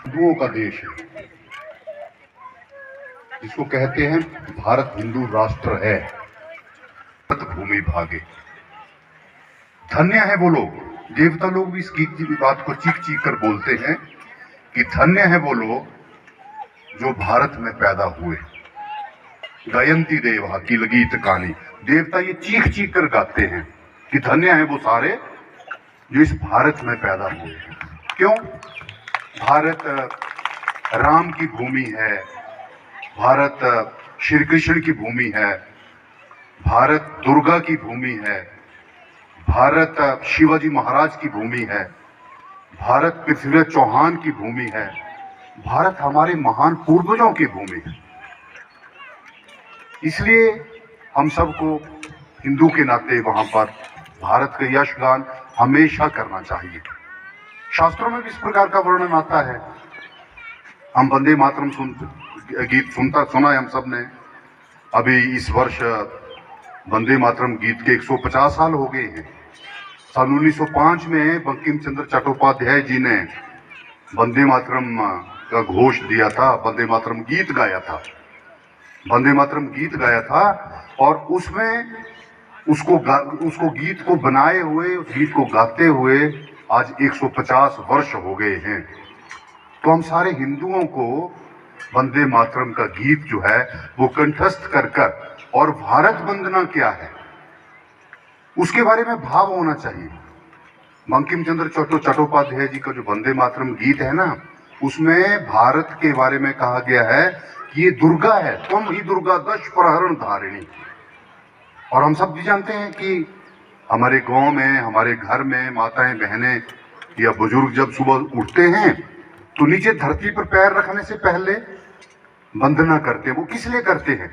हिंदुओं का देश है, जिसको कहते हैं भारत हिंदू राष्ट्र है। भूमि भागे, धन्य है वो लोग। देवता लोग भी इस गीत की बात को चीख चीख कर बोलते हैं कि धन्य है वो लोग जो भारत में पैदा हुए। गायंती देवा की गीत कहानी, देवता ये चीख चीख कर गाते हैं कि धन्य है वो सारे जो इस भारत में पैदा हुए। क्यों? भारत राम की भूमि है, भारत श्री कृष्ण की भूमि है, भारत दुर्गा की भूमि है, भारत शिवाजी महाराज की भूमि है, भारत पृथ्वीराज चौहान की भूमि है, भारत हमारे महान पूर्वजों की भूमि है। इसलिए हम सबको हिंदू के नाते वहां पर भारत का यशगान हमेशा करना चाहिए। शास्त्रों में भी इस प्रकार का वर्णन आता है। हम वंदे मातरम गीत सुना है हम सब ने। अभी इस वर्ष वंदे मातरम गीत के 150 साल हो गए हैं। सन 1905 में बंकिम चंद्र चट्टोपाध्याय जी ने वंदे मातरम का घोष दिया था, वंदे मातरम गीत गाया था, वंदे मातरम गीत गाया था। और उसमें उसको गीत को बनाए हुए, उस गीत को गाते हुए आज 150 वर्ष हो गए हैं। तो हम सारे हिंदुओं को वंदे मातरम का गीत जो है वो कंठस्थ कर कर, और भारत वंदना क्या है उसके बारे में भाव होना चाहिए। बंकिम चंद्र चट्टोपाध्याय जी का जो वंदे मातरम गीत है ना, उसमें भारत के बारे में कहा गया है कि ये दुर्गा है, तुम ही दुर्गा दश प्रहरण धारिणी। और हम सब भी जानते हैं कि हमारे गांव में, हमारे घर में माताएं बहनें या बुजुर्ग जब सुबह उठते हैं तो नीचे धरती पर पैर रखने से पहले वंदना करते हैं। वो किस लिए करते हैं?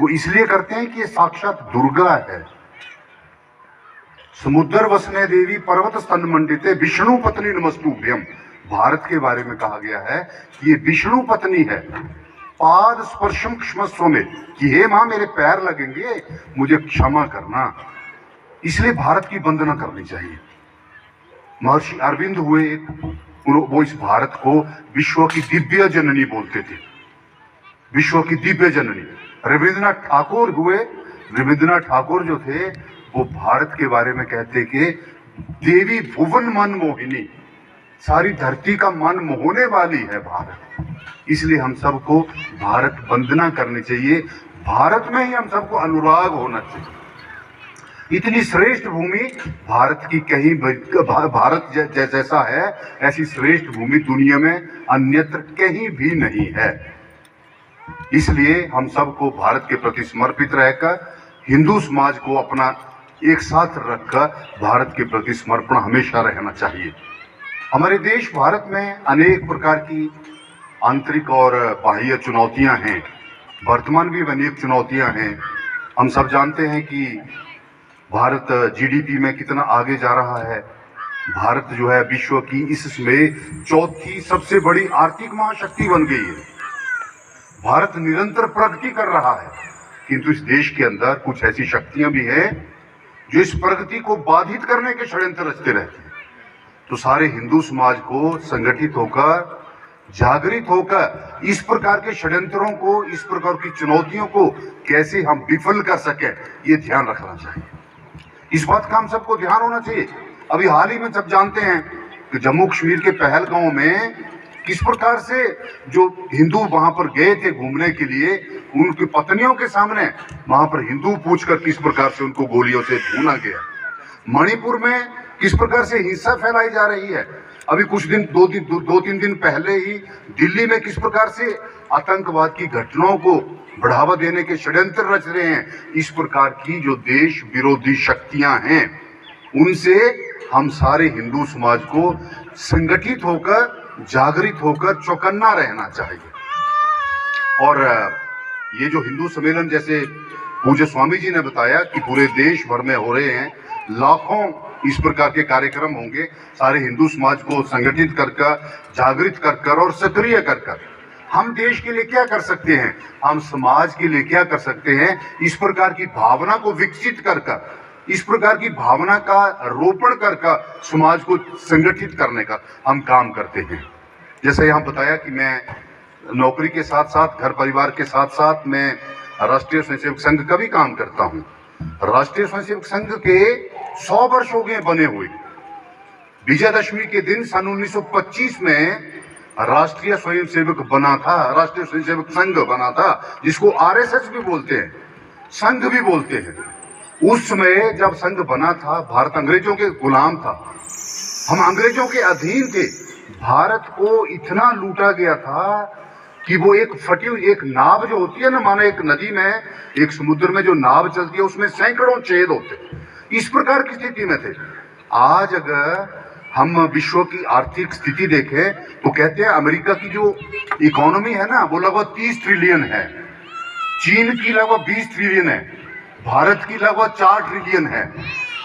वो इसलिए करते हैं कि ये साक्षात दुर्गा है। समुद्र वसने देवी पर्वत स्तन मंडिते विष्णु पत्नी नमस्तुभ्यम। भारत के बारे में कहा गया है कि ये विष्णु पत्नी है। पाद स्पर्शम क्षमस्व में, कि हे मां मेरे पैर लगेंगे, मुझे क्षमा करना। इसलिए भारत की वंदना करनी चाहिए। महर्षि अरविंद हुए एक, वो इस भारत को विश्व की दिव्य जननी बोलते थे, विश्व की दिव्य जननी। रविंद्रनाथ ठाकुर हुए, रविंद्रनाथ ठाकुर जो थे वो भारत के बारे में कहते कि देवी भुवन मन मोहिनी, सारी धरती का मन मोहने वाली है भारत। इसलिए हम सबको भारत वंदना करनी चाहिए। भारत में ही हम सबको अनुराग होना चाहिए। इतनी श्रेष्ठ भूमि भारत की कहीं, भारत जैसा है ऐसी श्रेष्ठ भूमि दुनिया में अन्यत्र कहीं भी नहीं है। इसलिए हम सबको भारत के प्रति समर्पित रहकर, हिंदू समाज को अपना एक साथ रखकर भारत के प्रति समर्पण हमेशा रहना चाहिए। हमारे देश भारत में अनेक प्रकार की आंतरिक और बाह्य चुनौतियां हैं, वर्तमान भी अनेक चुनौतियां हैं। हम सब जानते हैं कि भारत जीडीपी में कितना आगे जा रहा है। भारत जो है विश्व की इसमें चौथी सबसे बड़ी आर्थिक महाशक्ति बन गई है। भारत निरंतर प्रगति कर रहा है, किंतु इस देश के अंदर कुछ ऐसी शक्तियां भी हैं जो इस प्रगति को बाधित करने के षड्यंत्र रचते रहते हैं। तो सारे हिंदू समाज को संगठित होकर, जागृत होकर इस प्रकार के षड्यंत्रों को, इस प्रकार की चुनौतियों को कैसे हम विफल कर सके, ये ध्यान रखना चाहिए। इस बात का हम सबको ध्यान होना चाहिए। अभी हाल ही में सब जानते हैं कि जम्मू कश्मीर के पहलगांव में किस प्रकार से जो हिंदू वहां पर गए थे घूमने के लिए, उनकी पत्नियों के सामने वहां पर हिंदू पूछकर किस प्रकार से उनको गोलियों से भूना गया। मणिपुर में किस प्रकार से हिंसा फैलाई जा रही है। अभी कुछ दिन, दो तीन दिन पहले ही दिल्ली में किस प्रकार से आतंकवाद की घटनाओं को बढ़ावा देने के षड्यंत्र रच रहे हैं। इस प्रकार की जो देश विरोधी शक्तियां हैं, उनसे हम सारे हिंदू समाज को संगठित होकर, जागृत होकर चौकन्ना रहना चाहिए। और ये जो हिंदू सम्मेलन, जैसे पूज्य स्वामी जी ने बताया कि पूरे देश भर में हो रहे हैं, लाखों इस प्रकार के कार्यक्रम होंगे। सारे हिंदू समाज को संगठित कर कर, जागृत कर कर और सक्रिय कर कर हम देश के लिए क्या कर सकते हैं, हम समाज के लिए क्या कर सकते हैं, इस प्रकार की भावना को विकसित कर कर, इस प्रकार की भावना का रोपण कर कर समाज को संगठित करने का हम काम करते हैं। जैसे यहाँ बताया कि मैं नौकरी के साथ साथ, घर परिवार के साथ साथ मैं राष्ट्रीय स्वयंसेवक संघ का भी काम करता हूँ। राष्ट्रीय स्वयंसेवक संघ के 100 वर्ष हो गए बने हुए। विजयदशमी के दिन सन 1925 में राष्ट्रीय स्वयंसेवक बना था, राष्ट्रीय स्वयंसेवक संघ बना था, जिसको आरएसएस भी बोलते हैं, संघ भी बोलते हैं। उस समय जब संघ बना था, भारत अंग्रेजों के गुलाम था, हम अंग्रेजों के अधीन थे। भारत को इतना लूटा गया था कि वो एक नाव जो होती है ना, मानो एक नदी में, एक समुद्र में जो नाव चलती है, उसमें सैकड़ों छेद होते, इस प्रकार की स्थिति में थे। आज अगर हम विश्व की आर्थिक स्थिति देखें तो कहते हैं अमेरिका की जो इकोनॉमी है ना, वो लगभग 30 ट्रिलियन है, चीन की लगभग 20 ट्रिलियन है, भारत की लगभग 4 ट्रिलियन है।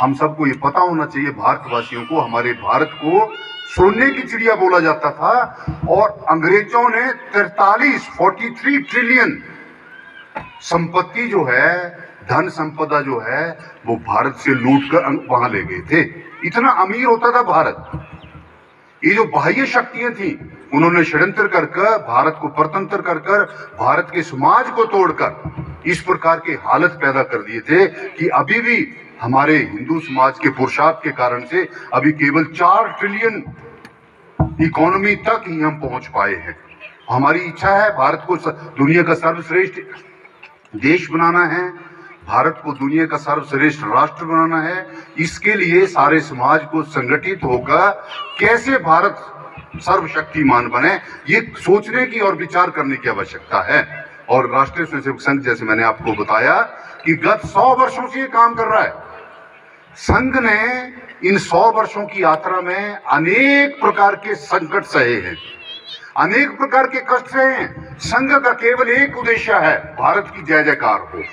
हम सबको ये पता होना चाहिए, भारतवासियों को, हमारे भारत को सोने की चिड़िया बोला जाता था, और अंग्रेजों ने 43 ट्रिलियन संपत्ति जो है, धन संपदा जो है, वो भारत से लूट कर वहां ले गए थे। इतना अमीर होता था भारत। ये जो बाह्य शक्तियां थी, उन्होंने षड्यंत्र कर भारत को परतंत्र कर भारत के समाज को तोड़कर इस प्रकार के हालत पैदा कर दिए थे कि अभी भी हमारे हिंदू समाज के पुरुषार्थ के कारण से अभी केवल 4 ट्रिलियन इकोनॉमी तक ही हम पहुंच पाए हैं। हमारी इच्छा है भारत को दुनिया का सर्वश्रेष्ठ देश बनाना है, भारत को दुनिया का सर्वश्रेष्ठ राष्ट्र बनाना है। इसके लिए सारे समाज को संगठित होकर कैसे भारत सर्वशक्तिमान बने, ये सोचने की और विचार करने की आवश्यकता है। और राष्ट्रीय स्वयंसेवक संघ, जैसे मैंने आपको बताया कि गत 100 वर्षों से ये काम कर रहा है। संघ ने इन 100 वर्षों की यात्रा में अनेक प्रकार के संकट सहे हैं, अनेक प्रकार के कष्ट सहे हैं। संघ का केवल एक उद्देश्य है, भारत की जय जयकार हो।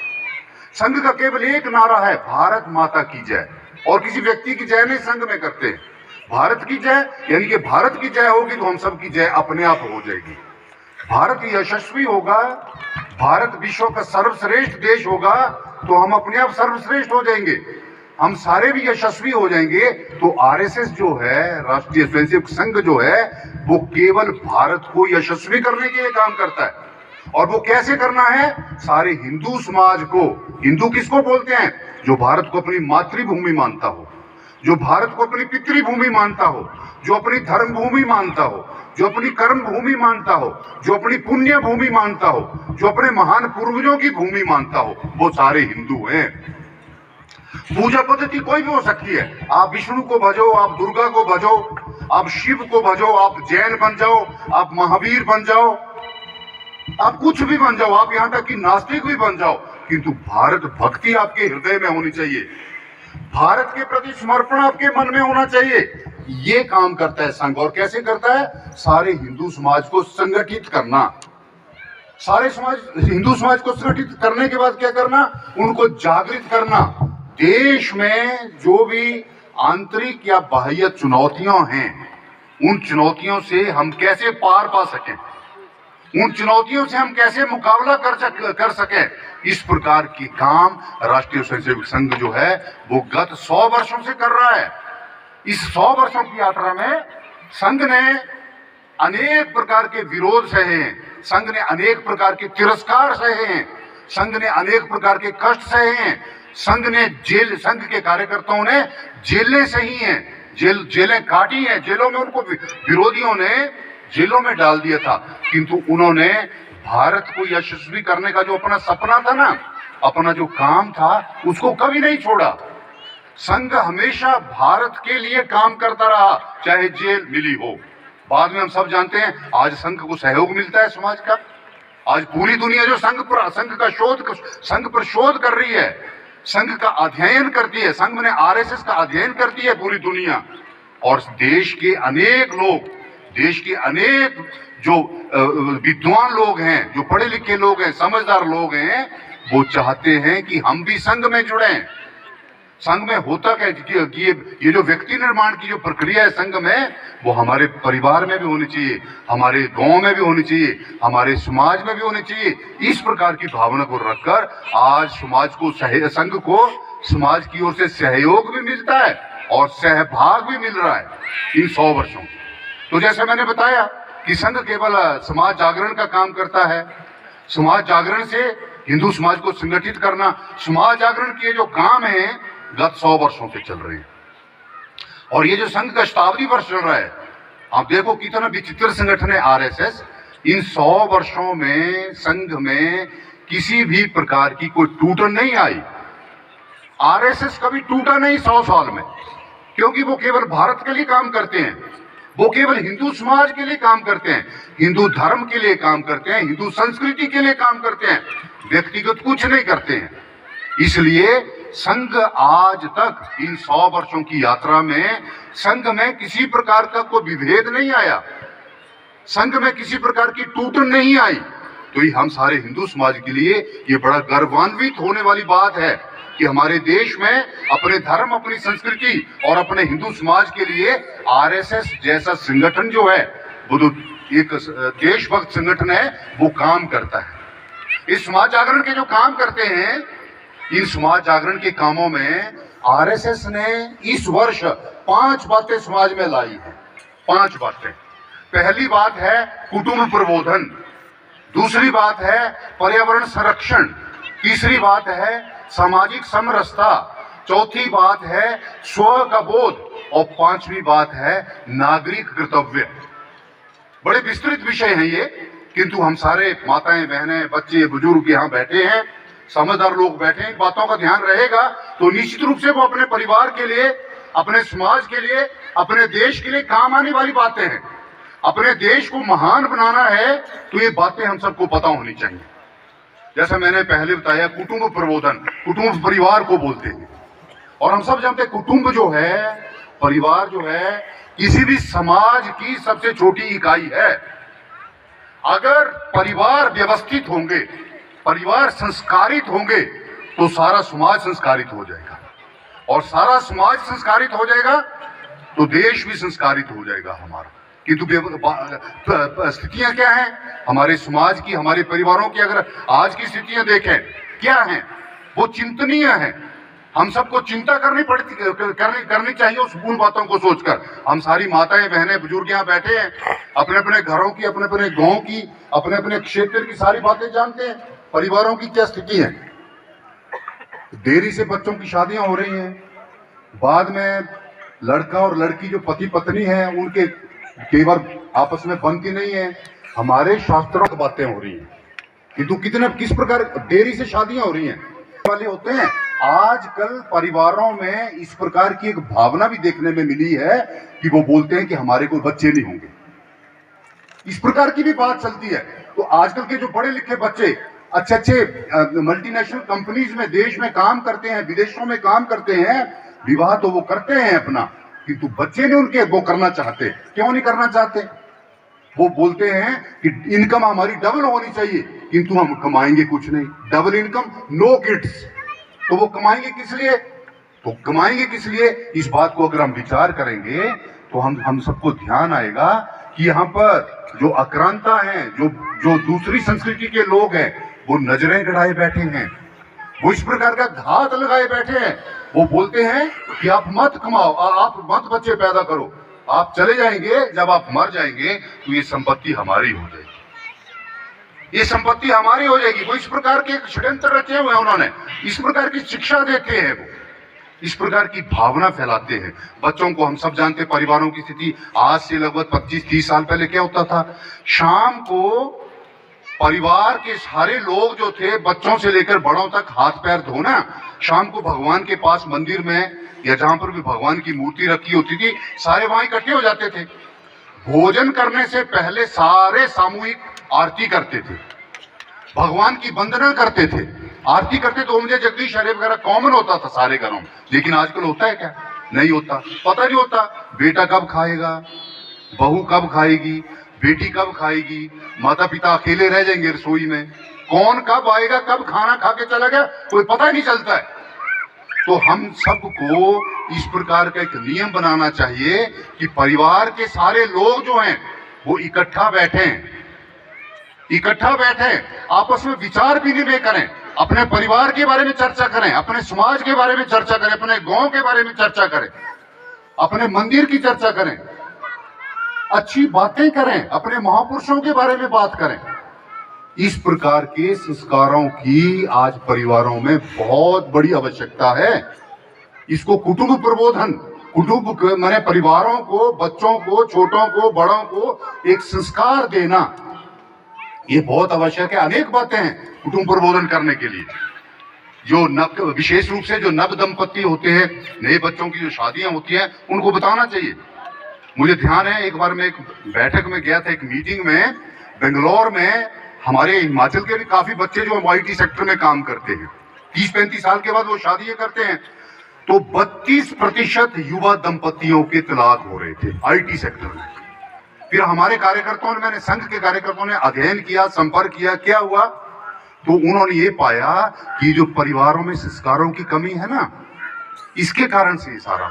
संघ का केवल एक नारा है, भारत माता की जय। और किसी व्यक्ति की जय नहीं संघ में करते हैं, भारत की जय, यानी कि भारत की जय होगी तो हम सब की जय अपने आप हो जाएगी। भारत यशस्वी होगा, भारत विश्व का सर्वश्रेष्ठ देश होगा तो हम अपने आप सर्वश्रेष्ठ हो जाएंगे, हम सारे भी यशस्वी हो जाएंगे। तो आरएसएस जो है, राष्ट्रीय स्वयंसेवक संघ जो है, वो केवल भारत को यशस्वी करने के लिए काम करता है। और वो कैसे करना है? सारे हिंदू समाज को, हिंदू किसको बोलते हैं? जो भारत को अपनी मातृभूमि मानता हो, जो भारत को अपनी पितृभूमि मानता हो, जो अपनी धर्म भूमि मानता हो, जो अपनी कर्म भूमि मानता हो, जो अपनी पुण्य भूमि मानता हो, जो अपने महान पूर्वजों की भूमि मानता हो, वो सारे हिंदू हैं। पूजा पद्धति कोई भी हो सकती है, आप विष्णु को भजो, आप दुर्गा को भजो, आप शिव को भजो, आप जैन बन जाओ, आप महावीर बन जाओ, आप कुछ भी बन जाओ, आप यहां तक कि नास्तिक भी बन जाओ, किंतु भारत भक्ति आपके हृदय में होनी चाहिए, भारत के प्रति समर्पण आपके मन में होना चाहिए। ये काम करता है संघ। और कैसे करता है? सारे हिंदू समाज को संगठित करना, सारे हिंदू समाज को संगठित करने के बाद क्या करना? उनको जागृत करना। देश में जो भी आंतरिक या बाह्य चुनौतियां हैं, उन चुनौतियों से हम कैसे पार पा सकें, उन चुनौतियों से हम कैसे मुकाबला कर सकें, इस प्रकार की काम राष्ट्रीय स्वयंसेवक संघ जो है वो गत 100 वर्षों से कर रहा है। इस 100 वर्षों की यात्रा में संघ ने अनेक प्रकार के विरोध सहे हैं, संघ ने अनेक प्रकार के तिरस्कार सहे हैं, संघ ने अनेक प्रकार के कष्ट सहे हैं, संघ के कार्यकर्ताओं ने जेलें सही हैं, जेलें काटी हैं, जेलों में उनको विरोधियों ने जेलों में डाल दिया था, किंतु उन्होंने भारत को यशस्वी करने का जो अपना सपना था ना, अपना जो काम था, उसको कभी नहीं छोड़ा। संघ हमेशा भारत के लिए काम करता रहा, चाहे जेल मिली हो। बाद में हम सब जानते हैं आज संघ को सहयोग मिलता है समाज का। आज पूरी दुनिया जो संघ पर शोध कर रही है, संघ का अध्ययन करती है, संघ में आरएसएस का अध्ययन करती है पूरी दुनिया। और देश के अनेक लोग, देश के अनेक जो विद्वान लोग हैं, जो पढ़े लिखे लोग हैं, समझदार लोग हैं, वो चाहते हैं कि हम भी संघ में जुड़ें। संघ में होता क्या कि ये जो व्यक्ति निर्माण की जो प्रक्रिया है संघ में, वो हमारे परिवार में भी होनी चाहिए, हमारे गांव में भी होनी चाहिए, हमारे समाज में भी होनी चाहिए। इस प्रकार की भावना को रखकर आज समाज को, संघ को समाज की ओर से सहयोग भी मिलता है और सहभाग भी मिल रहा है इन 100 वर्षों। तो जैसे मैंने बताया कि संघ केवल समाज जागरण का काम करता है। समाज जागरण से हिंदू समाज को संगठित करना, समाज जागरण के जो काम है गत 100 वर्षों से चल रहे हैं। और ये जो संघ का शताब्दी वर्ष चल रहा है, आप देखो कितना विचित्र संगठन है आरएसएस। इन 100 वर्षों में संघ में किसी भी प्रकार की कोई टूटन नहीं आई। आरएसएस कभी टूटा नहीं 100 साल में, क्योंकि वो केवल भारत के लिए काम करते हैं, वो केवल हिंदू समाज के लिए काम करते हैं, हिंदू धर्म के लिए काम करते हैं, हिंदू संस्कृति के लिए काम करते हैं, व्यक्तिगत कुछ नहीं करते हैं। इसलिए संघ आज तक इन 100 वर्षों की यात्रा में संघ में किसी प्रकार का कोई विभेद नहीं आया, संघ में किसी प्रकार की टूटन नहीं आई। तो ये हम सारे हिंदू समाज के लिए ये बड़ा गर्वान्वित होने वाली बात है कि हमारे देश में अपने धर्म, अपनी संस्कृति और अपने हिंदू समाज के लिए आरएसएस जैसा संगठन जो है, वो तो एक देशभक्त संगठन है, वो काम करता है। इस समाज जागरण के जो काम करते हैं, इन समाज जागरण के कामों में आरएसएस ने इस वर्ष 5 बातें समाज में लाई है। 5 बातें। पहली बात है कुटुंब प्रबोधन, दूसरी बात है पर्यावरण संरक्षण, तीसरी बात है सामाजिक समरसता, चौथी बात है स्व का बोध और 5वीं बात है नागरिक कर्तव्य। बड़े विस्तृत विषय हैं ये, किंतु हम सारे माताएं, बहनें, बच्चे, बुजुर्ग यहाँ बैठे हैं, समझदार लोग बैठे हैं, बातों का ध्यान रहेगा तो निश्चित रूप से वो अपने परिवार के लिए, अपने समाज के लिए, अपने देश के लिए काम आने वाली बातें हैं। अपने देश को महान बनाना है तो ये बातें हम सबको पता होनी चाहिए। जैसा मैंने पहले बताया, कुटुंब प्रबोधन, कुटुंब परिवार को बोलते हैं, और हम सब जानते हैं कुटुंब जो है, परिवार जो है, किसी भी समाज की सबसे छोटी इकाई है। अगर परिवार व्यवस्थित होंगे, परिवार संस्कारित होंगे, तो सारा समाज संस्कारित हो जाएगा, और सारा समाज संस्कारित हो जाएगा तो देश भी संस्कारित हो जाएगा हमारा। किंतु स्थितियां क्या हैं हमारे समाज की, हमारे परिवारों की? अगर आज की स्थितियां देखें क्या हैं, वो चिंतनीय हैं। हम सबको चिंता करनी चाहिए उन बातों को सोचकर। हम सारी माताएं, बहनें, बुजुर्ग यहाँ बैठे हैं, अपने अपने घरों की, अपने अपने गांव की, अपने अपने क्षेत्र की सारी बातें जानते हैं। परिवारों की क्या स्थिति है? देरी से बच्चों की शादियां हो रही हैं, बाद में लड़का और लड़की जो पति पत्नी है उनके कई बार आपस में बनती नहीं है। हमारे शास्त्रों की बातें हो रही हैं, किंतु किस प्रकार देरी से शादियां हो रही हैं वाले होते हैं। आजकल परिवारों में इस प्रकार की एक भावना भी देखने में मिली है कि वो बोलते हैं कि हमारे कोई बच्चे नहीं होंगे, इस प्रकार की भी बात चलती है। तो आजकल के जो पढ़े लिखे बच्चे अच्छे मल्टीनेशनल कंपनीज में, देश में काम करते हैं, विदेशों में काम करते हैं, विवाह तो वो करते हैं अपना, किंतु बच्चे नहीं उनके वो करना चाहते। क्यों नहीं करना चाहते? वो बोलते हैं कि इनकम हमारी डबल होनी चाहिए, किंतु हम कमाएंगे कुछ नहीं। Double income, no kids. तो वो कमाएंगे किस लिए? तो कमाएंगे किस लिए? इस बात को अगर हम विचार करेंगे तो हम सबको ध्यान आएगा कि यहाँ पर जो आक्रांता हैं, जो दूसरी संस्कृति के लोग हैं, वो नजरें गड़ाए बैठे हैं, वो इस प्रकार का घात लगाए बैठे हैं। वो बोलते हैं कि आप मत कमाओ, आप मत बच्चे पैदा करो, आप चले जाएंगे, जब आप मर जाएंगे तो ये संपत्ति हमारी हो जाएगी, ये संपत्ति हमारी हो जाएगी। वो इस प्रकार के षड्यंत्र रचे हुए हैं उन्होंने, इस प्रकार की शिक्षा देते हैं, वो इस प्रकार की भावना फैलाते हैं बच्चों को। हम सब जानते हैं परिवारों की स्थिति। आज से लगभग 25-30 साल पहले क्या होता था? शाम को परिवार के सारे लोग जो थे, बच्चों से लेकर बड़ों तक, हाथ पैर धोना, शाम को भगवान के पास मंदिर में या जहां पर भी भगवान की मूर्ति रखी होती थी, सारे वहां इकट्ठे हो जाते थे। भोजन करने से पहले सारे सामूहिक आरती करते थे, भगवान की वंदना करते थे, आरती करते। तो मुझे जगदीश हरे वगैरह कॉमन होता था सारे घरों में। लेकिन आजकल होता है क्या? नहीं होता। पता नहीं होता बेटा कब खाएगा, बहू कब खाएगी, बेटी कब खाएगी, माता पिता अकेले रह जाएंगे रसोई में, कौन कब आएगा, कब खाना खा के चला गया, कोई पता ही नहीं चलता है। तो हम सबको इस प्रकार का एक नियम बनाना चाहिए कि परिवार के सारे लोग जो हैं वो इकट्ठा बैठें, आपस में विचार विनिमय करें, अपने परिवार के बारे में चर्चा करें, अपने समाज के बारे में चर्चा करें, अपने गांव के बारे में चर्चा करें, अपने मंदिर की चर्चा करें, अच्छी बातें करें, अपने महापुरुषों के बारे में बात करें। इस प्रकार के संस्कारों की आज परिवारों में बहुत बड़ी आवश्यकता है। इसको कुटुंब प्रबोधन, कुटुंब माने परिवारों को, बच्चों को, छोटों को, बड़ों को एक संस्कार देना, ये बहुत आवश्यक है। अनेक बातें हैं कुटुंब प्रबोधन करने के लिए। जो नव, विशेष रूप से जो नव दंपति होते हैं, नए बच्चों की जो शादियां होती हैं, उनको बताना चाहिए। मुझे ध्यान है, एक बार मैं एक बैठक में गया था, एक मीटिंग में बेंगलोर में। हमारे हिमाचल के भी काफी बच्चे जो आईटी सेक्टर में काम करते हैं, 30-35 साल के बाद वो शादी करते हैं। तो 32% युवा दंपतियों के तलाक हो रहे थे आईटी सेक्टर में। फिर हमारे कार्यकर्ताओं ने, मैंने संघ के कार्यकर्ताओं ने अध्ययन किया, संपर्क किया, क्या हुआ, तो उन्होंने ये पाया कि जो परिवारों में संस्कारों की कमी है ना, इसके कारण से सारा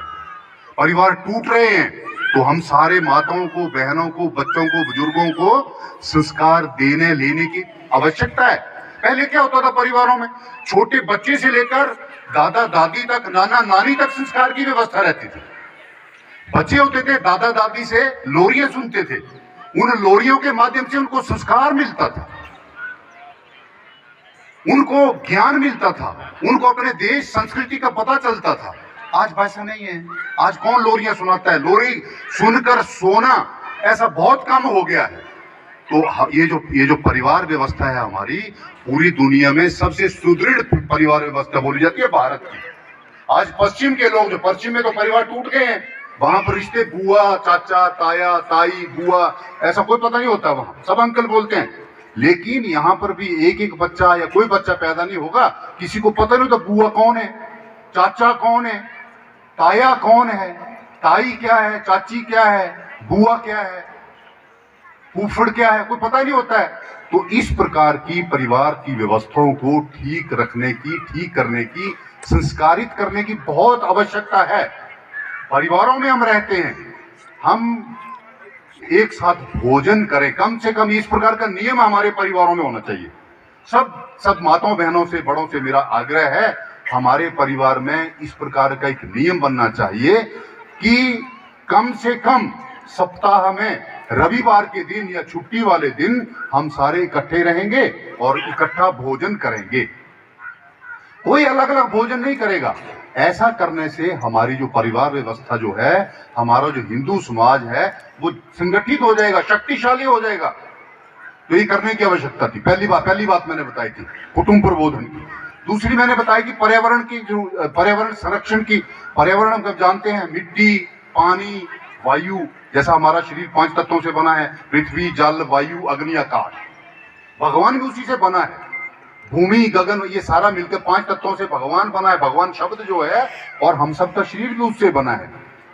परिवार टूट रहे हैं। तो हम सारे माताओं को, बहनों को, बच्चों को, बुजुर्गों को संस्कार देने लेने की आवश्यकता है। पहले क्या होता था परिवारों में, छोटे बच्चे से लेकर दादा दादी तक, नाना नानी तक संस्कार की व्यवस्था रहती थी। बच्चे होते थे, दादा दादी से लोरियां सुनते थे, उन लोरियों के माध्यम से उनको संस्कार मिलता था, उनको ज्ञान मिलता था, उनको अपने देश संस्कृति का पता चलता था। आज वैसा नहीं है। आज कौन लोरियां सुनाता है? लोरी सुनकर सोना ऐसा बहुत कम हो गया है। तो ये जो परिवार व्यवस्था है हमारी, पूरी दुनिया में सबसे सुदृढ़ परिवार व्यवस्था बोली जाती है भारत की। आज पश्चिम के लोग, जो पश्चिम में तो परिवार टूट गए हैं, वहां पर रिश्ते बुआ, चाचा, ताया, ताई, बुआ, ऐसा कोई पता नहीं होता, वहां सब अंकल बोलते हैं। लेकिन यहाँ पर भी एक एक बच्चा या कोई बच्चा पैदा नहीं होगा, किसी को पता नहीं होता बुआ कौन है, चाचा कौन है, ताया कौन है, ताई क्या है, चाची क्या है, बुआ क्या है, फूफड़ क्या है, कोई पता नहीं होता है। तो इस प्रकार की परिवार की व्यवस्थाओं को ठीक रखने की, ठीक करने की, संस्कारित करने की बहुत आवश्यकता है। परिवारों में हम रहते हैं, हम एक साथ भोजन करें, कम से कम इस प्रकार का नियम हमारे परिवारों में होना चाहिए। सब माताओं बहनों से, बड़ों से मेरा आग्रह है, हमारे परिवार में इस प्रकार का एक नियम बनना चाहिए कि कम से कम सप्ताह में रविवार के दिन या छुट्टी वाले दिन हम सारे इकट्ठे रहेंगे और इकट्ठा भोजन करेंगे। कोई अलग अलग भोजन नहीं करेगा। ऐसा करने से हमारी जो परिवार व्यवस्था जो है, हमारा जो हिंदू समाज है, वो संगठित हो जाएगा, शक्तिशाली हो जाएगा। तो ये करने की आवश्यकता थी। पहली बात मैंने बताई थी कुटुंब प्रबोधन की। दूसरी मैंने बताई कि पर्यावरण की, जो पर्यावरण संरक्षण की। पर्यावरण हम जानते हैं, मिट्टी, पानी, वायु, जैसा हमारा शरीर 5 तत्वों से बना है, पृथ्वी, जल, वायु, अग्नि, आकाश। भगवान भी उसी से बना है, भूमि, गगन, ये सारा मिलकर 5 तत्वों से भगवान बना है। भगवान शब्द जो है, और हम सब का शरीर भी उससे बना है।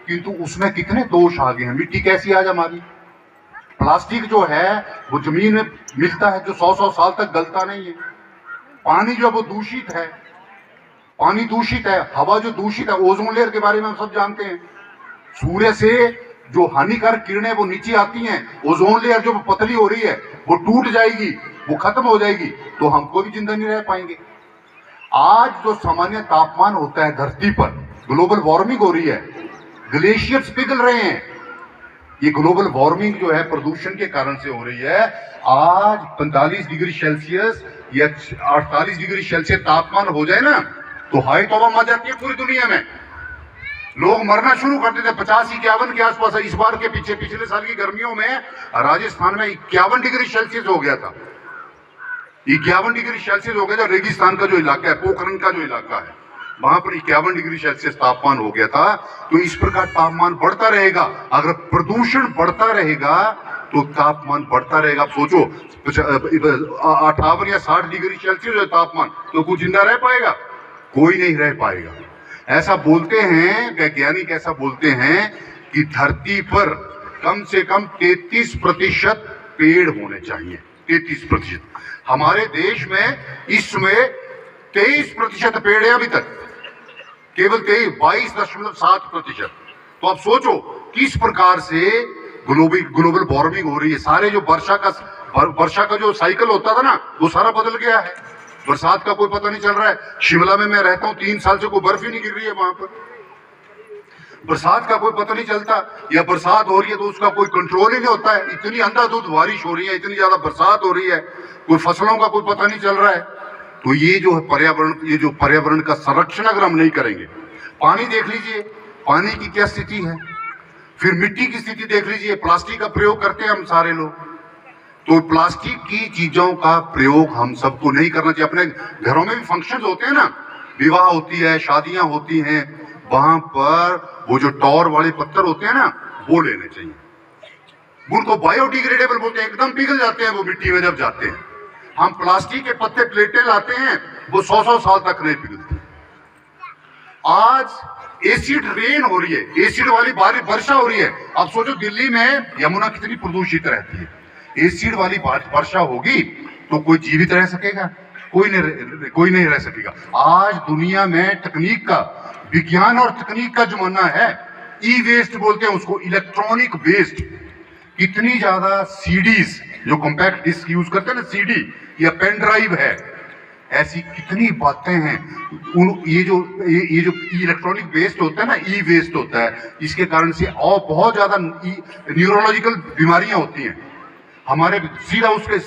किंतु उसमें कितने दोष आ गए हैं। मिट्टी कैसी आज हमारी, प्लास्टिक जो है वो जमीन में मिलता है, जो 100-100 साल तक गलता नहीं है। पानी जो वो दूषित है, पानी दूषित है। हवा जो दूषित है, ओजोन लेयर के बारे में हम सब जानते हैं। सूर्य से जो हानिकारक किरणें वो नीचे आती हैं, ओजोन लेयर जो पतली हो रही है वो टूट जाएगी, वो खत्म हो जाएगी, तो हम कोई भी जिंदा नहीं रह पाएंगे। आज जो सामान्य तापमान होता है धरती पर, ग्लोबल वार्मिंग हो रही है, ग्लेशियर्स पिघल रहे हैं। ये ग्लोबल वार्मिंग जो है प्रदूषण के कारण से हो रही है। आज 45 डिग्री सेल्सियस या 48 डिग्री सेल्सियस तापमान हो जाए ना, तो हाई तौबा मच जाती है पूरी दुनिया में। लोग मरना शुरू कर देते। 50-51 के आसपास इस बार के पिछले साल की गर्मियों में राजस्थान में 51 डिग्री सेल्सियस हो गया था। 51 डिग्री सेल्सियस हो गया था। रेगिस्तान का जो इलाका है, पोखरण का जो इलाका है, वहां पर 51 डिग्री सेल्सियस तापमान हो गया था। तो इस प्रकार तापमान बढ़ता रहेगा। अगर प्रदूषण बढ़ता रहेगा तो तापमान बढ़ता रहेगा। आप सोचो 58 या 60 डिग्री सेल्सियस है तापमान, तो कोई जिंदा रह पाएगा? कोई नहीं रह पाएगा। ऐसा बोलते हैं वैज्ञानिक, ऐसा बोलते हैं कि धरती पर कम से कम 33% पेड़ होने चाहिए। 33%। हमारे देश में इस समय 23% पेड़ है अभी तक, केवल 22.7%। तो आप सोचो किस प्रकार से ग्लोबल वार्मिंग हो रही है। सारे जो वर्षा का जो साइकिल होता था ना, वो सारा बदल गया है। बरसात का कोई पता नहीं चल रहा है। शिमला में मैं रहता हूं, 3 साल से कोई बर्फ ही नहीं गिर रही है वहां पर। बरसात का कोई पता नहीं चलता, या बरसात हो रही है तो उसका कोई कंट्रोल ही नहीं होता है। इतनी अंधाधुंध बारिश हो रही है, इतनी ज्यादा बरसात हो रही है, कोई फसलों का कोई पता नहीं चल रहा है। तो ये जो पर्यावरण, ये जो पर्यावरण का संरक्षण अगर हम नहीं करेंगे, पानी देख लीजिए, पानी की क्या स्थिति है, फिर मिट्टी की स्थिति देख लीजिए। प्लास्टिक का प्रयोग करते हैं हम सारे लोग, तो प्लास्टिक की चीजों का प्रयोग हम सबको नहीं करना चाहिए। अपने घरों में भी फंक्शंस होते हैं ना, विवाह होती है, शादियां होती हैं, वहां पर वो जो टॉर वाले पत्थर होते हैं ना, वो लेने चाहिए। उनको बायोडिग्रेडेबल बोलते हैं, एकदम पिघल जाते हैं वो मिट्टी में जब जाते हैं। हम प्लास्टिक के पत्ते प्लेटें लाते हैं, वो 100-100 साल तक नहीं पिघलते। आज एसिड रेन हो रही है, एसिड वाली बारिश वर्षा हो रही है। अब सोचो दिल्ली में यमुना कितनी प्रदूषित रहती है, एसिड वाली वर्षा होगी तो कोई जीवित रह सकेगा? कोई नहीं रह सकेगा। आज दुनिया में तकनीक का, विज्ञान और तकनीक का जमाना है। ई वेस्ट बोलते हैं उसको, इलेक्ट्रॉनिक वेस्ट। इतनी ज्यादा सीडीज, जो कॉम्पैक्ट डिस्क यूज करते हैं ना, सीडी या पेन ड्राइव है, ऐसी कितनी बातें हैं। ये जो इलेक्ट्रॉनिक वेस्ट होता है ना, ई वेस्ट होता है, इसके कारण से और बहुत ज्यादा न्यूरोलॉजिकल बीमारियां होती हैं हमारे। सीधा उसके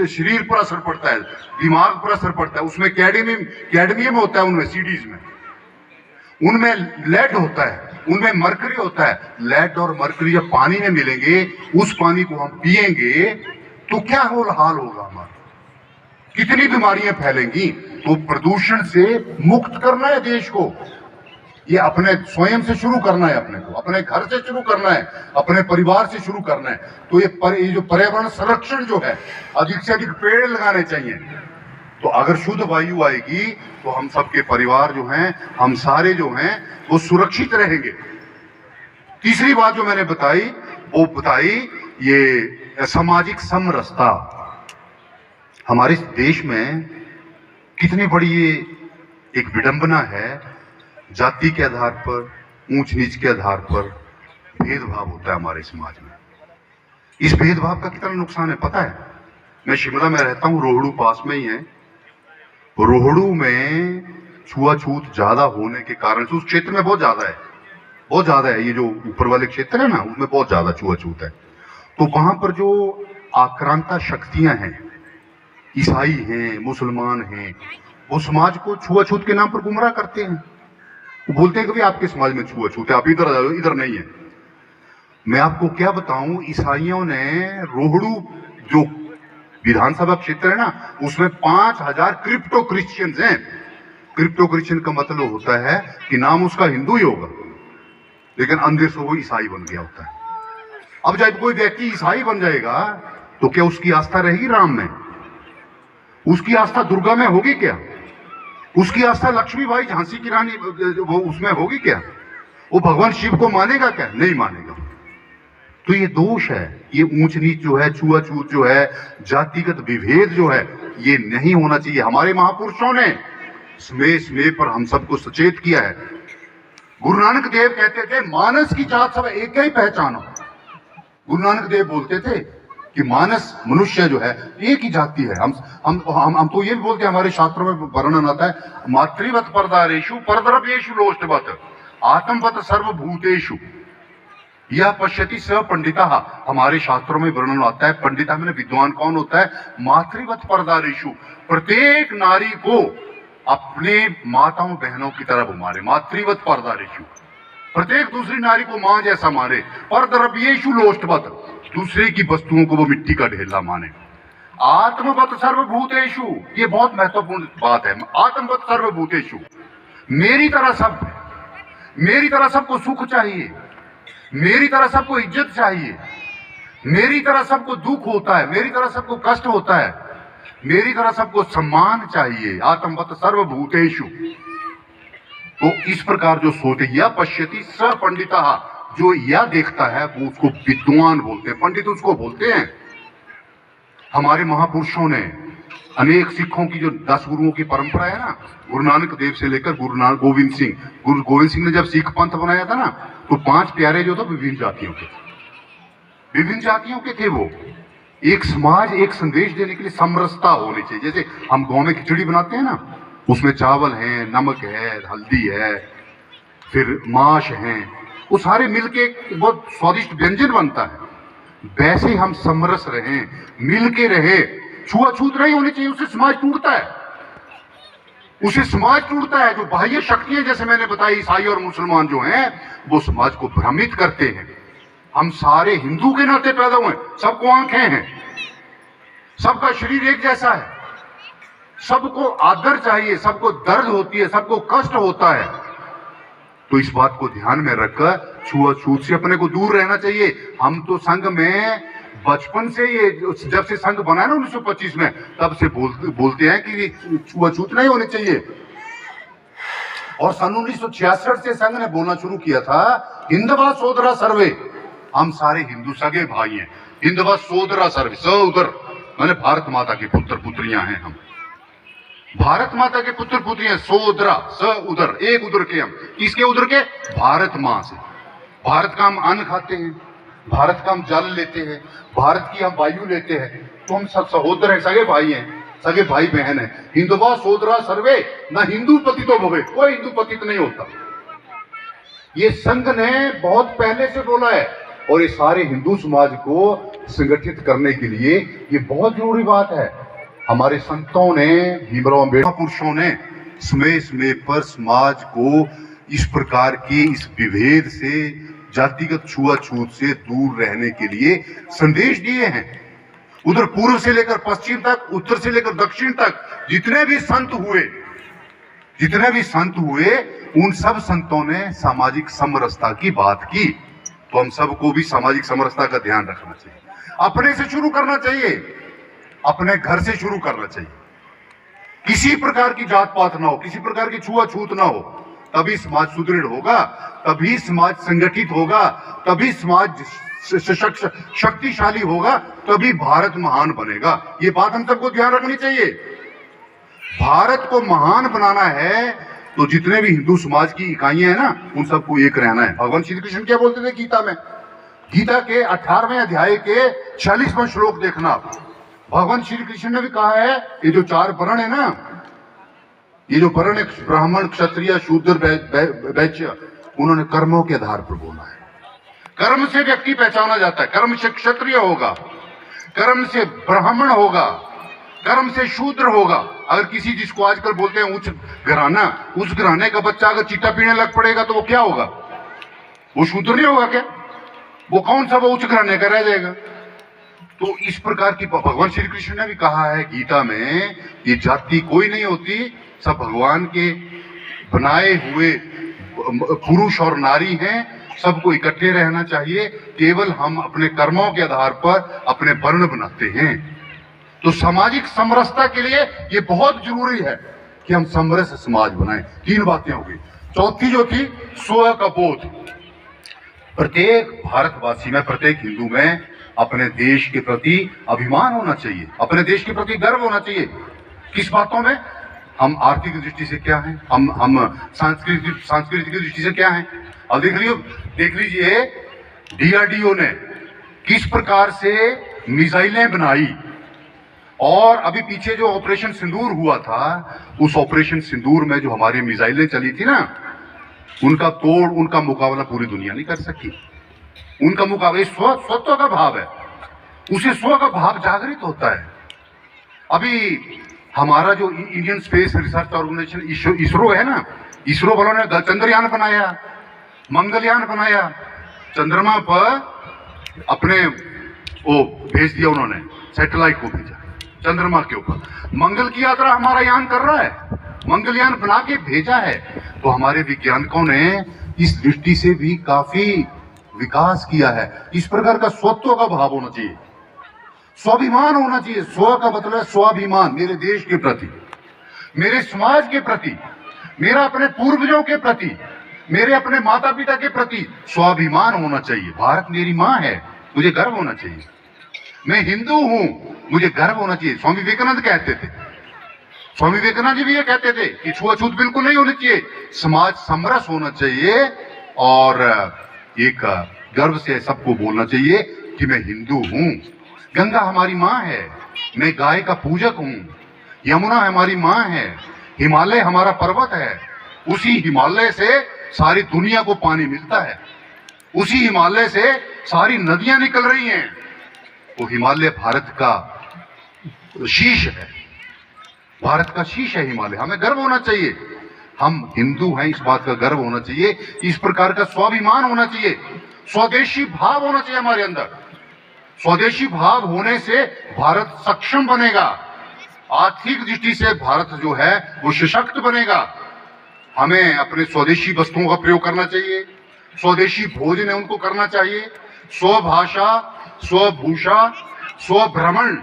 शरीर पर असर पड़ता है, दिमाग पर असर पड़ता है। उसमें कैडमियम होता है, उनमें सीडीज में, उनमें लेड होता है, उनमें मरकरी होता है। लेड और मरकरी जब पानी में मिलेंगे, उस पानी को हम पिएंगे तो क्या हाल होगा हमारा, कितनी बीमारियां फैलेंगी। तो प्रदूषण से मुक्त करना है देश को, ये अपने स्वयं से शुरू करना है, अपने को अपने घर से शुरू करना है, अपने परिवार से शुरू करना है। तो ये जो पर्यावरण संरक्षण जो है, अधिक से अधिक पेड़ लगाने चाहिए। तो अगर शुद्ध वायु आएगी तो हम सबके परिवार जो हैं, हम सारे जो हैं, वो सुरक्षित रहेंगे। तीसरी बात जो मैंने बताई, वो बताई ये सामाजिक समरसता। हमारे देश में कितनी बड़ी ये एक विडंबना है, जाति के आधार पर, ऊंच नीच के आधार पर भेदभाव होता है हमारे समाज में। इस भेदभाव का कितना नुकसान है पता है? मैं शिमला में रहता हूं, रोहड़ू पास में ही है। रोहड़ू में छुआछूत ज्यादा होने के कारण से उस क्षेत्र में बहुत ज्यादा है, ये जो ऊपर वाले क्षेत्र है ना, उसमें बहुत ज्यादा छुआछूत है। तो वहां पर जो आक्रांता शक्तियां हैं, ईसाई हैं, मुसलमान हैं, वो समाज को छुआछूत के नाम पर गुमराह करते हैं। वो बोलते हैं कि भाई आपके समाज में छुआछूत है, आप इधर आ जाओ, इधर नहीं है। मैं आपको क्या बताऊं, ईसाइयों ने रोहड़ू जो विधानसभा क्षेत्र है ना, उसमें 5000 क्रिप्टो क्रिश्चियंस हैं। क्रिप्टो क्रिश्चियन का मतलब होता है कि नाम उसका हिंदू ही होगा, लेकिन अंदर से वो ईसाई बन गया होता है। अब जब कोई व्यक्ति ईसाई बन जाएगा तो क्या उसकी आस्था रहेगी राम में? उसकी आस्था दुर्गा में होगी क्या? उसकी आस्था लक्ष्मीबाई झांसी की रानी वो उसमें होगी क्या? वो भगवान शिव को मानेगा क्या? नहीं मानेगा। तो ये दोष है, ये ऊंच नीच जो है, छुआछूत जो है, जातिगत विभेद जो है, ये नहीं होना चाहिए। हमारे महापुरुषों ने समय पर हम सबको सचेत किया है। गुरु नानक देव कहते थे, मानस की जात सब एक ही पहचानो। गुरु नानक देव बोलते थे कि मानस मनुष्य जो है एक ही जाति है। हम तो ये भी बोलते हैं, हमारे शास्त्रों में वर्णन आता है, मातृवत परदारेषु परद्रव्येषु लोष्टवत आत्मवत सर्वभूतेषु यह पश्यति स पंडिता। हमारे शास्त्रों में वर्णन आता है, पंडिता मैंने विद्वान कौन होता है? मातृवत परदारेषु, प्रत्येक नारी को अपने माताओं बहनों की तरह वो मारे। मातृवत परदारेषु, प्रत्येक दूसरी नारी को मां जैसा मारे। परद्रव्येषु लोष्टवत, दूसरे की वस्तुओं को वो मिट्टी का ढेला माने। आत्मवत सर्वभूतेषु, ये बहुत महत्वपूर्ण बात है। आत्मवत सर्वभूतेषु, मेरी तरह सबको सुख चाहिए, मेरी तरह सबको इज्जत चाहिए, मेरी तरह सबको दुख होता है, मेरी तरह सबको कष्ट होता है, मेरी तरह सबको सम्मान चाहिए। आत्मवत सर्वभूतेषु। तो इस प्रकार जो सोचते, यह पश्यति स पंडिता, जो यह देखता है वो उसको विद्वान बोलते हैं, पंडित उसको बोलते हैं। हमारे महापुरुषों ने अनेक सिखों की जो 10 गुरुओं की परंपरा है ना, गुरु नानक देव से लेकर गुरु गोविंद सिंह ने जब सिख पंथ बनाया था ना, तो 5 प्यारे जो थे विभिन्न जातियों के थे। वो एक समाज, एक संदेश देने के लिए समरसता होनी चाहिए। जैसे हम गांव में खिचड़ी बनाते हैं ना, उसमें चावल है, नमक है, हल्दी है, फिर मांस है, वो सारे मिलके बहुत स्वादिष्ट व्यंजन बनता है। वैसे हम समरस रहें, मिलके रहे, छुआछूत नहीं होनी चाहिए, उससे समाज टूटता है, उससे समाज टूटता है। जो बाह्य शक्तियां जैसे मैंने बताई, ईसाई और मुसलमान जो हैं वो समाज को भ्रमित करते हैं। हम सारे हिंदू के नाते पैदा हुए, सबको आंखें हैं, सबका शरीर एक जैसा है, सबको आदर चाहिए, सबको दर्द होती है, सबको कष्ट होता है। तो इस बात को ध्यान में रखकर छुआछूत से अपने को दूर रहना चाहिए। हम तो संघ में बचपन से, ये जब से संघ बना है ना 1925 में, तब से बोलते हैं कि छुआछूत नहीं होनी चाहिए। और सन 1966 से संघ ने बोलना शुरू किया था, हिंदवा सोदरा सर्वे, हम सारे हिंदू सगे भाई हैं। हिंदवा सोदरा सर्वे, स उधर मैंने भारत माता के पुत्र पुत्रियां हैं, हम भारत माता के पुत्र पुत्रियां, सोदरा स उधर, एक उधर के हम, किसके उधर के? भारत मां से। भारत का हम अन्न खाते हैं, भारत का हम जल लेते हैं, भारत की हम वायु लेते हैं, तो हम सब सहोदर हैं, सगे भाई हैं, सगे भाई बहन हैं। हिंदवा सोदरा सर्वे, न हिंदू पतितो भवे, कोई हिंदू पतित नहीं होता। ये संघ ने बहुत पहले से बोला है, और ये सारे हिंदू समाज को संगठित करने के लिए ये बहुत जरूरी बात है। हमारे संतों ने, भीमराव अम्बेडकर पुरुषों ने समय समय पर समाज को इस प्रकार की, इस विभेद से, जातिगत छुआछूत से दूर रहने के लिए संदेश दिए हैं। उधर पूर्व से लेकर पश्चिम तक, उत्तर से लेकर दक्षिण तक जितने भी संत हुए उन सब संतों ने सामाजिक समरसता की बात की। तो हम सबको भी सामाजिक समरसता का ध्यान रखना चाहिए, अपने से शुरू करना चाहिए, अपने घर से शुरू करना चाहिए। किसी प्रकार की जात पात ना हो, किसी प्रकार की छुआछूत ना हो, तभी समाज सुदृढ़ होगा, तभी समाज संगठित होगा, तभी समाज शक्तिशाली होगा, तभी भारत महान बनेगा। ये बात हम सबको ध्यान रखनी चाहिए। भारत को महान बनाना है तो जितने भी हिंदू समाज की इकाइयां हैं ना, उन सबको एक रहना है। भगवान श्री कृष्ण क्या बोलते थे गीता में? गीता के 18वें अध्याय के 46वां श्लोक देखना। भगवान श्री कृष्ण ने भी कहा है, ये जो 4 वर्ण है ना, ये जो वर्ण है, ब्राह्मण, क्षत्रिय, शूद्र, वैश्य, उन्होंने कर्मों के आधार पर बोला है। कर्म से व्यक्ति पहचाना जाता है, कर्म से क्षत्रिय होगा, कर्म से ब्राह्मण होगा, कर्म से शूद्र होगा। अगर किसी, जिसको आजकल बोलते हैं उच्च घराना, उस घराने का बच्चा अगर चिट्टा पीने लग पड़ेगा तो वो क्या होगा? वो शूद्र नहीं होगा क्या? वो कौन सा वो उच्च घराने का रह जाएगा? तो इस प्रकार की भगवान श्री कृष्ण ने भी कहा है गीता में, ये जाति कोई नहीं होती, सब भगवान के बनाए हुए पुरुष और नारी हैं, सबको इकट्ठे रहना चाहिए। केवल हम अपने कर्मों के आधार पर अपने वर्ण बनाते हैं। तो सामाजिक समरसता के लिए ये बहुत जरूरी है कि हम समरस समाज बनाएं। 3 बातें हो गई। चौथी जो थी, स्व का बोध। प्रत्येक भारतवासी में, प्रत्येक हिंदू में अपने देश के प्रति अभिमान होना चाहिए, अपने देश के प्रति गर्व होना चाहिए। किस बातों में? हम आर्थिक दृष्टि से क्या हैं, हम सांस्कृतिक दृष्टि से क्या हैं। अब देख लीजिए DRDO ने किस प्रकार से मिसाइलें बनाई, और अभी पीछे जो ऑपरेशन सिंदूर हुआ था, उस ऑपरेशन सिंदूर में जो हमारी मिसाइलें चली थी ना, उनका मुकाबला पूरी दुनिया नहीं कर सकी। उनका मुकाबला, स्वत्व का भाव है, उसे स्व का भाव जागृत होता है। अभी हमारा जो Indian space research organisation ISRO है ना, इसरो वालों ने चंद्रयान बनाया, मंगलयान बनाया, चंद्रमा पर अपने वो भेज दिया, उन्होंने सैटेलाइट को भेजा चंद्रमा के ऊपर। मंगल की यात्रा हमारा यान कर रहा है, मंगलयान बना के भेजा है। तो हमारे वैज्ञानिकों ने इस दृष्टि से भी काफी विकास किया है। इस प्रकार का स्वत्व का भाव होना चाहिए, स्वाभिमान होना चाहिए। स्व का मतलब है स्वाभिमान, मेरे देश के प्रति, मेरे समाज के प्रति, मेरा अपने पूर्वजों के प्रति, मेरे अपने माता पिता के प्रति स्वाभिमान होना चाहिए। भारत मेरी मां है, मुझे गर्व होना चाहिए। मैं हिंदू हूं, मुझे गर्व होना चाहिए। स्वामी विवेकानंद कहते थे, स्वामी विवेकानंद जी भी ये कहते थे कि छुआछूत बिल्कुल नहीं होनी चाहिए, समाज समरस होना चाहिए, और एक गर्व से सबको बोलना चाहिए कि मैं हिंदू हूं। गंगा हमारी मां है, मैं गाय का पूजक हूं। यमुना हमारी मां है, हिमालय हमारा पर्वत है, उसी हिमालय से सारी दुनिया को पानी मिलता है। उसी हिमालय से सारी नदियां निकल रही हैं। वो हिमालय भारत का शीश है, भारत का शीश है हिमालय। हमें गर्व होना चाहिए, हम हिंदू हैं, इस बात का गर्व होना चाहिए, इस प्रकार का स्वाभिमान होना चाहिए, स्वदेशी भाव होना चाहिए हमारे अंदर। स्वदेशी भाव होने से भारत सक्षम बनेगा, आर्थिक दृष्टि से भारत जो है वो सशक्त बनेगा। हमें अपने स्वदेशी वस्तुओं का प्रयोग करना चाहिए, स्वदेशी भोजन है उनको करना चाहिए, स्वभाषा, स्वभूषा, स्वभ्रमण,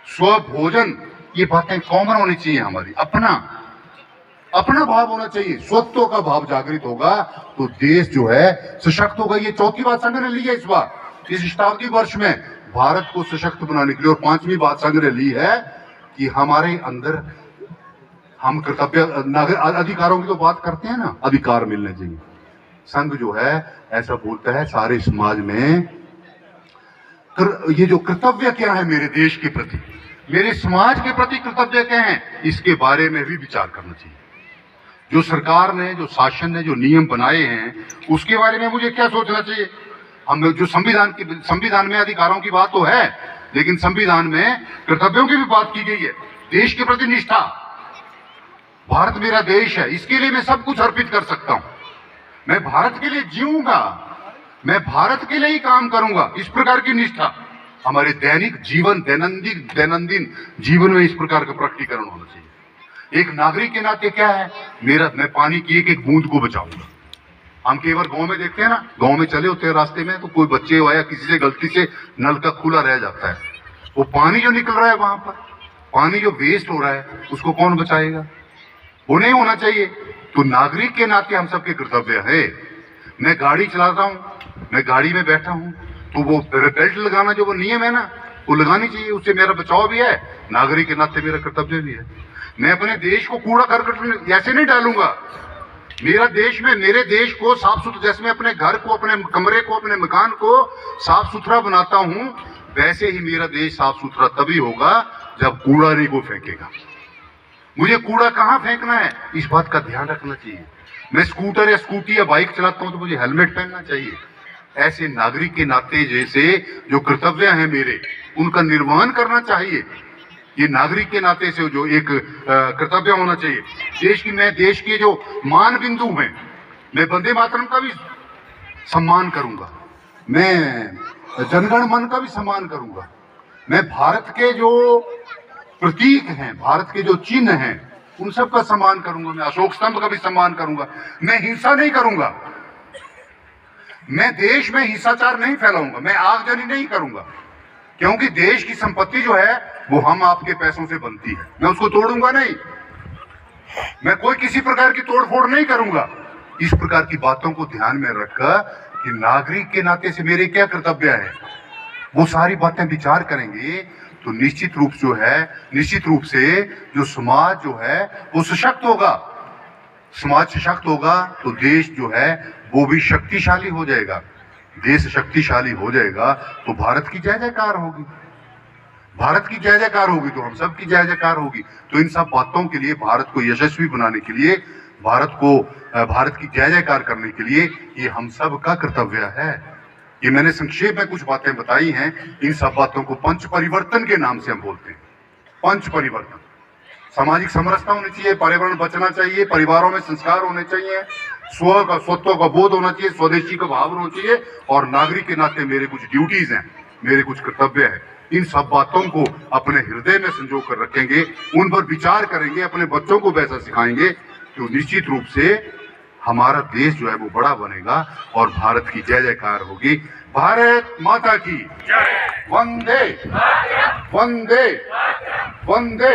स्वभोजन, ये बातें कॉमन होनी चाहिए हमारी। अपना भाव होना चाहिए, स्वत्व का भाव जागृत होगा तो देश जो है सशक्त होगा। ये चौथी बात संघ ने ली है इस बार, इस शताब्दी वर्ष में भारत को सशक्त बनाने के लिए। और पांचवी बात संघ ने ली है कि हमारे अंदर हम कर्तव्य अधिकारों की तो बात करते हैं ना, अधिकार मिलने चाहिए। संघ जो है ऐसा बोलता है सारे समाज में ये जो कर्तव्य क्या है मेरे देश के प्रति, मेरे समाज के प्रति कर्तव्य क्या है, इसके बारे में भी विचार करना चाहिए। जो सरकार ने, जो शासन ने जो नियम बनाए हैं उसके बारे में मुझे क्या सोचना चाहिए। हम जो संविधान में अधिकारों की बात तो है, लेकिन संविधान में कर्तव्यों की भी बात की गई है। देश के प्रति निष्ठा, भारत मेरा देश है, इसके लिए मैं सब कुछ अर्पित कर सकता हूं, मैं भारत के लिए जीऊंगा, मैं भारत के लिए ही काम करूंगा, इस प्रकार की निष्ठा हमारे दैनिक जीवन, दैनंदिन जीवन में इस प्रकार का प्रकटीकरण होना चाहिए। एक नागरिक के नाते क्या है, मैं पानी की एक एक बूंद को बचाऊंगा। हम कई बार गांव में देखते हैं ना, गांव में चले होते हैं रास्ते में तो कोई बच्चे या किसी से गलती से नल का खुला रह जाता है, वो पानी जो निकल रहा है वहां पर, पानी जो वेस्ट हो रहा है उसको कौन बचाएगा, वो नहीं होना चाहिए। तो नागरिक के नाते हम सबके कर्तव्य है। मैं गाड़ी चलाता हूं, मैं गाड़ी में बैठा हूं तो वो बेल्ट लगाना जो वो नियम है ना वो लगानी चाहिए, उससे मेरा बचाव भी है, नागरिक के नाते मेरा कर्तव्य भी है। मैं अपने देश को कूड़ा करकट ऐसे नहीं डालूंगा, मेरे देश को साफ सुथरा, जैसे मैं अपने घर को, अपने कमरे को, अपने मकान को साफ सुथरा बनाता हूं, वैसे ही मेरा देश साफ सुथरा तभी होगा जब कूड़ा नहीं को फेंकेगा। मुझे कूड़ा कहां फेंकना है इस बात का ध्यान रखना चाहिए। मैं स्कूटर या स्कूटी या बाइक चलाता हूं तो मुझे हेलमेट पहनना चाहिए। ऐसे नागरिक के नाते जैसे जो कर्तव्य हैं मेरे, उनका निर्वहन करना चाहिए। ये नागरिक के नाते से जो एक कर्तव्य होना चाहिए। मैं देश के जो मान बिंदु हैं, मैं वंदे मातरम का भी सम्मान करूंगा, मैं जनगण मन का भी सम्मान करूंगा, मैं भारत के जो प्रतीक हैं, भारत के जो चिन्ह हैं उन सब का सम्मान करूंगा, मैं अशोक स्तंभ का भी सम्मान करूंगा। मैं हिंसा नहीं करूंगा, मैं देश में हिंसाचार नहीं फैलाऊंगा, मैं आगजनी नहीं करूंगा, क्योंकि देश की संपत्ति जो है वो हम आपके पैसों से बनती है, मैं उसको तोड़ूंगा नहीं, मैं कोई किसी प्रकार की तोड़फोड़ नहीं करूंगा। इस प्रकार की बातों को ध्यान में रखकर कि नागरिक के नाते से मेरे क्या कर्तव्य है, वो सारी बातें विचार करेंगे तो निश्चित रूप से जो समाज जो है वो सशक्त होगा। समाज सशक्त होगा तो देश जो है वो भी शक्तिशाली हो जाएगा। देश शक्तिशाली हो जाएगा तो भारत की जय जयकार होगी, भारत की जय जयकार होगी तो हम सब की जय जयकार होगी। तो इन सब बातों के लिए, भारत को यशस्वी बनाने के लिए, भारत की जय जयकार करने के लिए ये हम सब का कर्तव्य है। ये मैंने संक्षेप में कुछ बातें बताई हैं, इन सब बातों को पंच परिवर्तन के नाम से हम बोलते हैं। पंच परिवर्तन, सामाजिक समरसता होनी चाहिए, पर्यावरण बचना चाहिए, परिवारों में संस्कार होने चाहिए, स्वत्व का बोध होना चाहिए, स्वदेशी का भाव होना चाहिए, और नागरिक के नाते मेरे कुछ ड्यूटीज हैं, मेरे कुछ कर्तव्य है। इन सब बातों को अपने हृदय में संजो कर रखेंगे, उन पर विचार करेंगे, अपने बच्चों को वैसा सिखाएंगे तो निश्चित रूप से हमारा देश जो है वो बड़ा बनेगा और भारत की जय जयकार होगी। भारत माता की जय। वंदे वंदे वंदे।